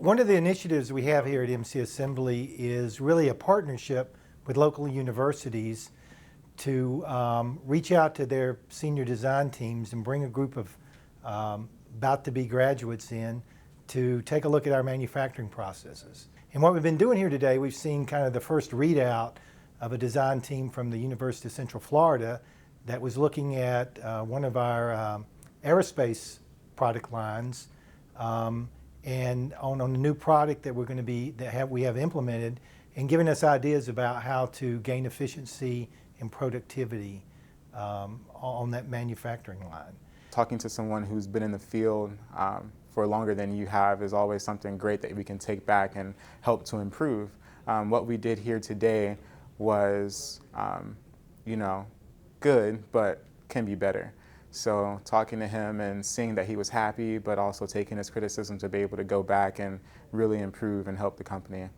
One of the initiatives we have here at MC Assembly is really a partnership with local universities to reach out to their senior design teams and bring a group of about to be graduates in to take a look at our manufacturing processes. And what we've been doing here today, we've seen kind of the first readout of a design team from the University of Central Florida that was looking at one of our aerospace product lines and on a new product that we're going to be we have implemented, and giving us ideas about how to gain efficiency and productivity on that manufacturing line. Talking to someone who's been in the field for longer than you have is always something great that we can take back and help to improve. What we did here today was, good, but can be better. So talking to him and seeing that he was happy, but also taking his criticism to be able to go back and really improve and help the company.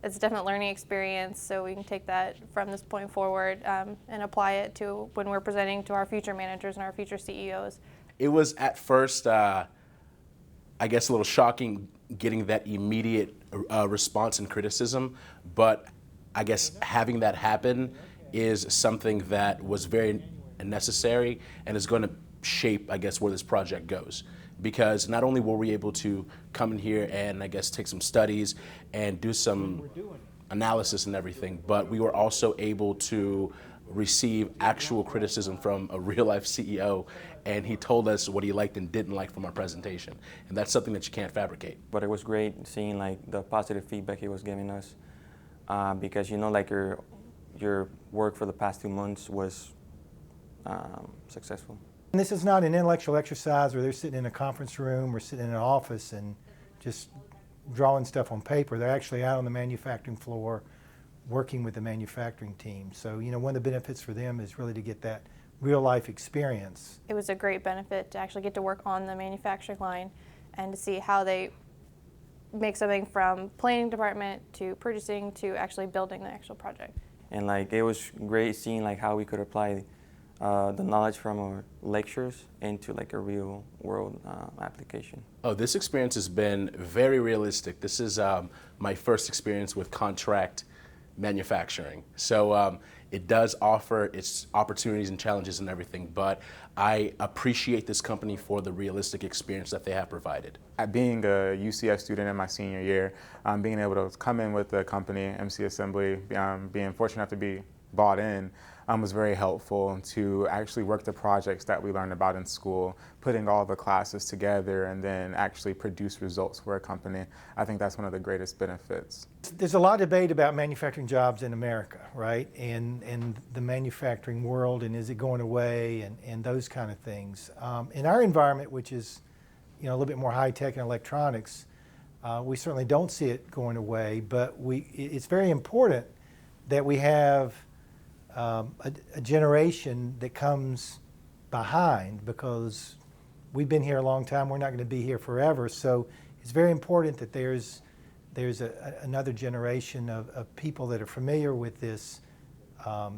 It's a definite learning experience, so we can take that from this point forward and apply it to when we're presenting to our future managers and our future CEOs. It was at first, I guess, a little shocking getting that immediate response and criticism, but I guess having that happen is something that was very necessary and is going to shape, I guess, where this project goes. Because not only were we able to come in here and, I guess, take some studies and do some analysis and everything, but we were also able to receive actual criticism from a real-life CEO, and he told us what he liked and didn't like from our presentation. And that's something that you can't fabricate. But it was great seeing the positive feedback he was giving us, because your work for the past 2 months was successful. And this is not an intellectual exercise where they're sitting in a conference room or sitting in an office and just drawing stuff on paper. They're actually out on the manufacturing floor working with the manufacturing team. So, one of the benefits for them is really to get that real life experience. It was a great benefit to actually get to work on the manufacturing line and to see how they make something from planning department to purchasing to actually building the actual project. And it was great seeing how we could apply the knowledge from our lectures into a real world application. Oh, this experience has been very realistic. This is my first experience with contract manufacturing. So it does offer its opportunities and challenges and everything, but I appreciate this company for the realistic experience that they have provided. Being a UCF student in my senior year, being able to come in with the company, MC Assembly, being fortunate enough to be bought in, was very helpful to actually work the projects that we learned about in school, putting all the classes together and then actually produce results for a company. I think that's one of the greatest benefits. There's a lot of debate about manufacturing jobs in America, right? And the manufacturing world, and is it going away, and those kind of things. In our environment, which is a little bit more high tech and electronics, we certainly don't see it going away, but it's very important that we have a generation that comes behind, because we've been here a long time, we're not going to be here forever, so it's very important that there's another generation of people that are familiar with this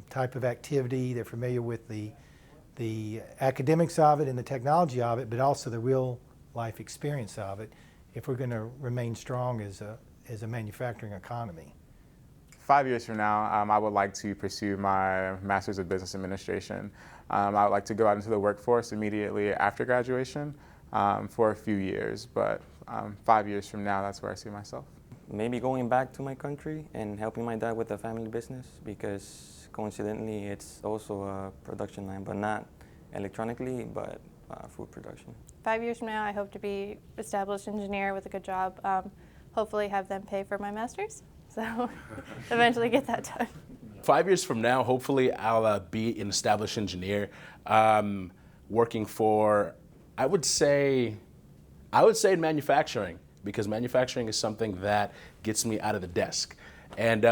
type of activity, they're familiar with the academics of it and the technology of it, but also the real life experience of it, if we're going to remain strong as a manufacturing economy. 5 years from now, I would like to pursue my Master's of Business Administration. I would like to go out into the workforce immediately after graduation for a few years, but 5 years from now, that's where I see myself. Maybe going back to my country and helping my dad with the family business, because coincidentally it's also a production line, but not electronically, but food production. 5 years from now, I hope to be established engineer with a good job. Hopefully have them pay for my master's. So eventually get that done. 5 years from now, hopefully I'll be an established engineer working for, I would say in manufacturing, because manufacturing is something that gets me out of the desk. And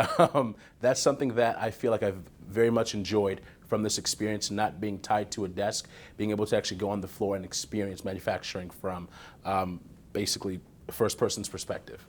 that's something that I feel like I've very much enjoyed from this experience, not being tied to a desk, being able to actually go on the floor and experience manufacturing from basically a first person's perspective.